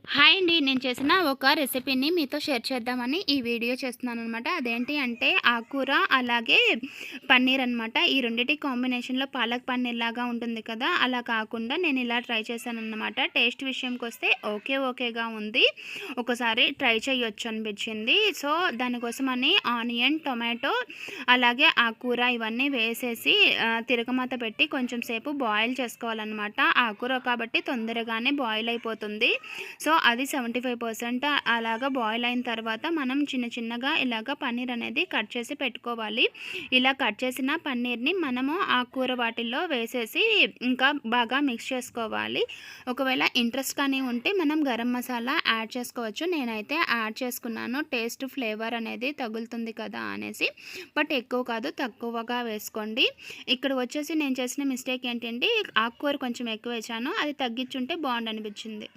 Hi అండి. నేను చేసిన ఒక రెసిపీని మీతో షేర్ చేద్దామని ఈ వీడియో చేస్తున్నాననమాట. అదేంటి అంటే ఆకుకూర అలాగే పన్నీర్ అనమాట. ఈ రెండిటి కాంబినేషన్‌లో పాలక్ పన్నీర్ లాగా ఉంటుంది కదా! అలా కాకుండా నేను ఇలా ట్రై చేశాననమాట. టేస్ట్ విషయంకొస్తే ఓకేగా ఉంది. ఒకసారి ట్రై చేయొచ్చు అనిపించింది. సో, దానికోసమని ఆనియన్, టొమాటో అలాగే ఆకుకూర ఇవన్నీ వేసేసి తిరగమాత పెట్టి కొంచెం సేపు బాయిల్ చేసుకోవాలనమాట. ఆకుకూర కాబట్టి తొందరగానే బాయిల్ అయిపోతుంది. సో, అది 75% అలాగా బాయిల్ అయిన తర్వాత మనం చిన్నగా ఇలాగ పన్నీర్ అనేది కట్ చేసి పెట్టుకోవాలి. ఇలా కట్ చేసిన పన్నీర్‌ని మనము ఆకుకూర వాటిల్లో వేసేసి ఇంకా బాగా మిక్స్ చేసుకోవాలి. ఒకవేళ ఇంట్రెస్ట్ కానీ ఉంటే మనం గరం మసాలా యాడ్ చేసుకోవచ్చు. నేనైతే యాడ్ చేసుకున్నాను. టేస్ట్, ఫ్లేవర్ అనేది తగులుతుంది కదా అనేసి. బట్ ఎక్కువ కాదు, తక్కువగా వేసుకోండి. ఇక్కడ వచ్చేసి నేను చేసిన మిస్టేక్ ఏంటంటే ఆకుకూర కొంచెం ఎక్కువ వేశాను. అది తగ్గించుంటే బాగుండనిపించింది.